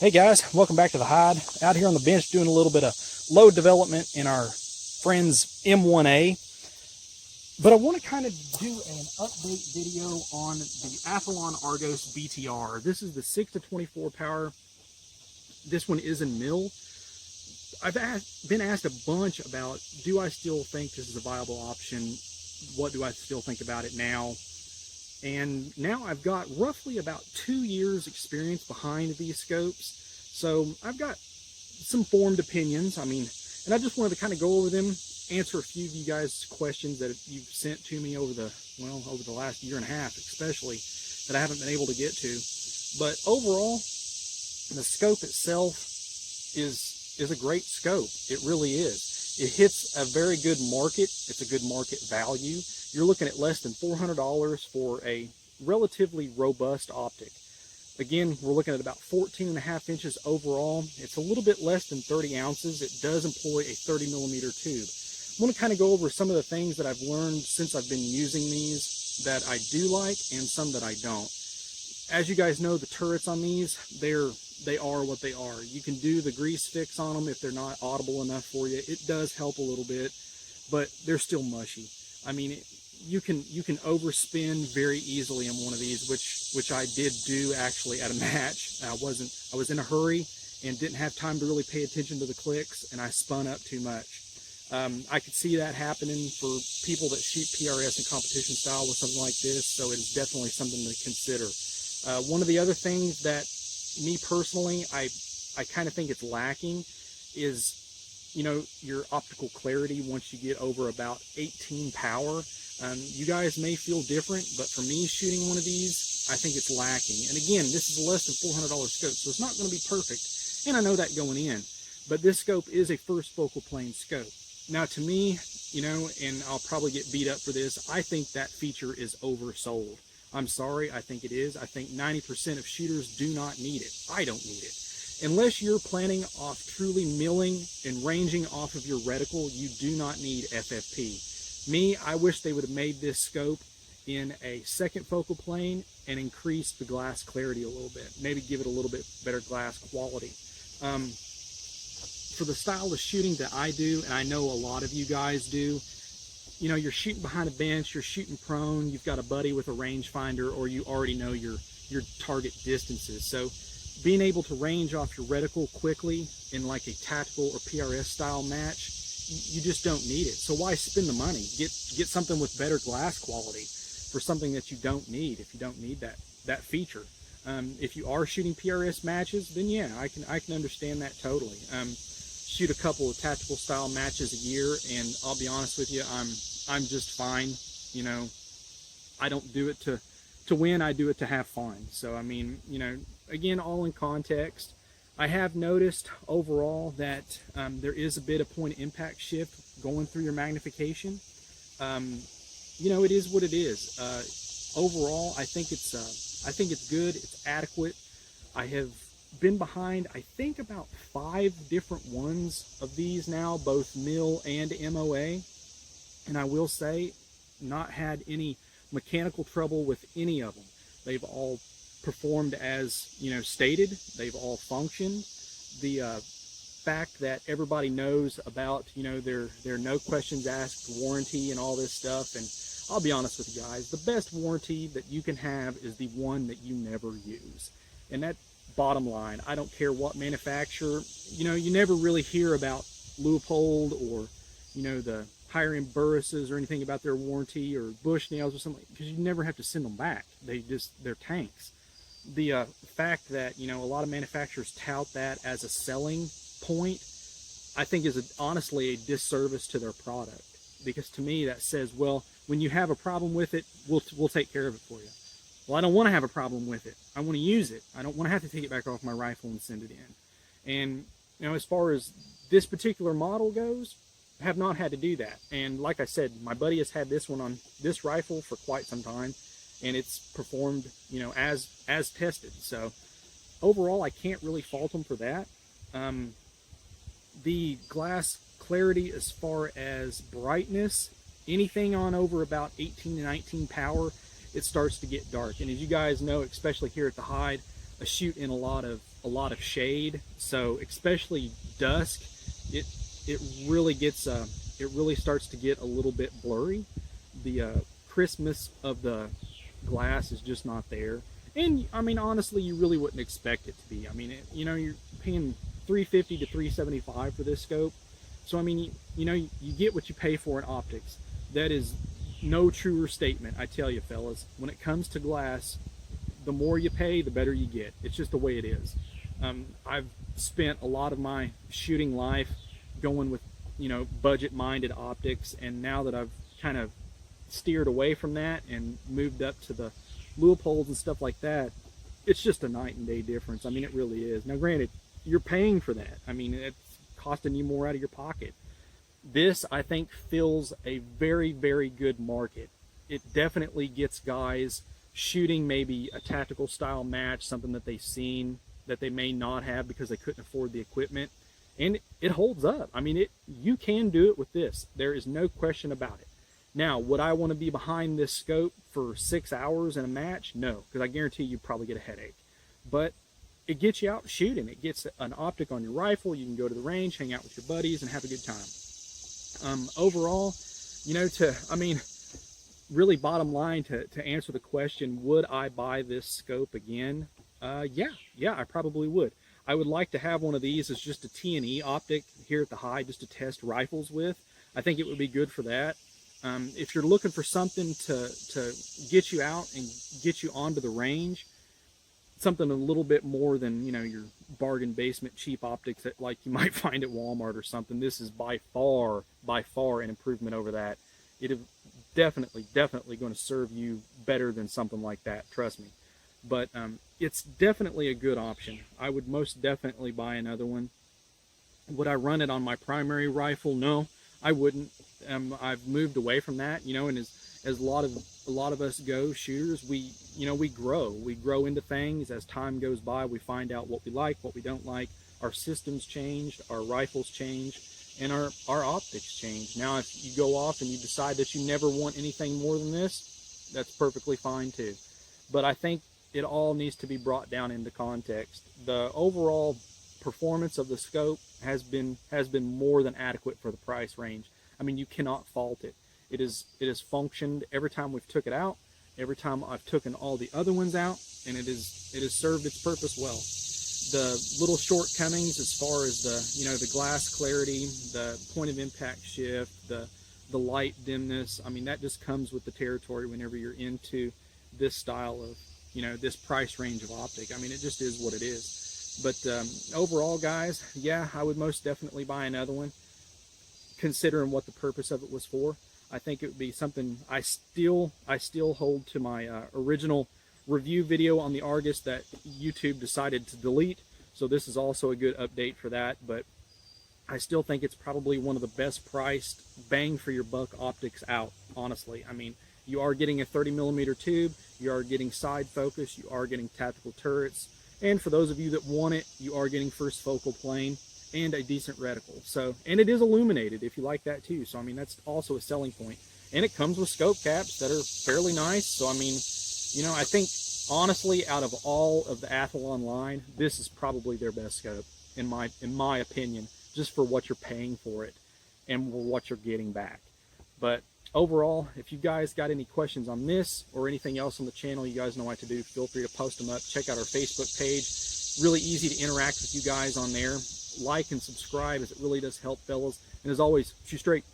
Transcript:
Hey guys, welcome back to the hide. Out here on the bench doing a little bit of load development in our friend's M1A. But I want to kind of do an update video on the Athlon Argos BTR. This is the 6 to 24 power. This one is in mill. I've been asked a bunch about, do I still think this is a viable option? What do I still think about it now? And now I've got roughly about 2 years experience behind these scopes. So I've got some formed opinions. I mean, and I just wanted to kind of go over them, answer a few of you guys' questions that you've sent to me over the last year and a half, especially, that I haven't been able to get to. But overall, the scope itself is a great scope. It really is. It hits a very good market. It's a good market value. You're looking at less than $400 for a relatively robust optic. Again, we're looking at about 14.5 inches overall. It's a little bit less than 30 ounces. It does employ a 30 millimeter tube. I want to kind of go over some of the things that I've learned since I've been using these that I do like and some that I don't. As you guys know, the turrets on these, they are what they are. You can do the grease fix on them if they're not audible enough for you. It does help a little bit, but they're still mushy. I mean, you can overspin very easily in one of these, which I did do actually at a match. I was in a hurry and didn't have time to really pay attention to the clicks, and I spun up too much. I could see that happening for people that shoot PRS and competition style with something like this, so it is definitely something to consider. One of the other things that me personally, I kind of think it's lacking is, you know, your optical clarity once you get over about 18 power. You guys may feel different, but for me shooting one of these, I think it's lacking. And again, this is a less than $400 scope, so it's not going to be perfect, and I know that going in. But this scope is a first focal plane scope. Now to me, you know, and I'll probably get beat up for this, I think that feature is oversold. I'm sorry, I think it is. I think 90% of shooters do not need it. I don't need it. Unless you're planning off truly milling and ranging off of your reticle, you do not need FFP. Me, I wish they would have made this scope in a second focal plane and increased the glass clarity a little bit. Maybe give it a little bit better glass quality. For the style of shooting that I do, and I know a lot of you guys do, you know, you're shooting behind a bench, you're shooting prone, you've got a buddy with a rangefinder, or you already know your target distances. So being able to range off your reticle quickly in like a tactical or PRS style match, you just don't need it. So why spend the money? Get something with better glass quality for something that you don't need if you don't need that feature. If you are shooting PRS matches, then yeah, I can understand that totally. Shoot a couple of tactical style matches a year, and I'll be honest with you, I'm just fine. You know, I don't do it to win, I do it to have fun. So I mean, you know, again, all in context. I have noticed overall that there is a bit of point of impact shift going through your magnification. You know, it is what it is. Overall, I think it's good. It's adequate. I have been behind, I think, about 5 different ones of these now, both mill and MOA, and I will say, not had any mechanical trouble with any of them. They've all performed as, you know, stated. They've all functioned. The fact that everybody knows about, you know, their no questions asked warranty and all this stuff, and I'll be honest with you guys, the best warranty that you can have is the one that you never use. And that, bottom line, I don't care what manufacturer, you know, you never really hear about Leupold or, you know, the higher end Burris's or anything about their warranty, or Bushnell's or something, because you never have to send them back. They're tanks. The fact that, you know, a lot of manufacturers tout that as a selling point, I think is honestly a disservice to their product, because to me that says, well, when you have a problem with it, we'll take care of it for you. Well, I don't want to have a problem with it. I want to use it. I don't want to have to take it back off my rifle and send it in. And, you know, as far as this particular model goes, I have not had to do that. And like I said, my buddy has had this one on this rifle for quite some time, and it's performed, you know, as tested. So overall, I can't really fault him for that. The glass clarity as far as brightness, anything on over about 18 to 19 power, it starts to get dark. And as you guys know, especially here at the hide, I shoot in a lot of a lot of shade, so especially dusk, it really gets it really starts to get a little bit blurry. The crispness of the glass is just not there. And I mean, honestly, you really wouldn't expect it to be. I mean, you know, you're paying $350 to $375 for this scope, so I mean, you know, you get what you pay for in optics. That is no truer statement, I tell you, fellas. When it comes to glass, the more you pay, the better you get. It's just the way it is. I've spent a lot of my shooting life going with, you know, budget-minded optics, and now that I've kind of steered away from that and moved up to the Leopolds and stuff like that, it's just a night and day difference. I mean, it really is. Now, granted, you're paying for that. I mean, it's costing you more out of your pocket. This, I think, fills a very, very good market. It definitely gets guys shooting maybe a tactical style match, something that they've seen that they may not have because they couldn't afford the equipment, and it holds up. I mean, you can do it with this. There is no question about it. Now, would I want to be behind this scope for 6 hours in a match? No, because I guarantee you probably get a headache. But it gets you out shooting. It gets an optic on your rifle. You can go to the range, hang out with your buddies, and have a good time. Overall, you know, I mean, really bottom line, to answer the question, would I buy this scope again? Yeah, I probably would. I would like to have one of these as just a T&E optic here at the high, just to test rifles with. I think it would be good for that. If you're looking for something to get you out and get you onto the range, something a little bit more than, you know, your bargain basement cheap optics that like you might find at Walmart or something, this is by far an improvement over that. It is definitely going to serve you better than something like that, trust me. But it's definitely a good option. I would most definitely buy another one. Would I run it on my primary rifle? No, I wouldn't. I've moved away from that, you know, and as a lot of us go shooters, we grow into things. As time goes by, we find out what we like, what we don't like. Our systems changed, our rifles changed, and our optics change. Now, if you go off and you decide that you never want anything more than this, that's perfectly fine too. But I think it all needs to be brought down into context. The overall performance of the scope has been more than adequate for the price range. I mean, you cannot fault it. It has functioned every time we've took it out, every time I've taken all the other ones out, and it has served its purpose well. The little shortcomings as far as the glass clarity, the point of impact shift, the light dimness, I mean, that just comes with the territory whenever you're into this style of, this price range of optic. I mean, it just is what it is. But overall, guys, yeah, I would most definitely buy another one, considering what the purpose of it was for. I think it would be something. I still hold to my original review video on the Argus that YouTube decided to delete, so this is also a good update for that. But I still think it's probably one of the best priced bang for your buck optics out, honestly. I mean, you are getting a 30mm tube, you are getting side focus, you are getting tactical turrets, and for those of you that want it, you are getting first focal plane and a decent reticle. So, and it is illuminated if you like that too. So I mean, that's also a selling point. And it comes with scope caps that are fairly nice. So I mean, I think honestly, out of all of the Athlon line, this is probably their best scope in my opinion, just for what you're paying for it and what you're getting back. But overall, if you guys got any questions on this or anything else on the channel, you guys know what to do. Feel free to post them up. Check out our Facebook page. Really easy to interact with you guys on there. Like and subscribe, as it really does help, fellas. And as always, shoot straight.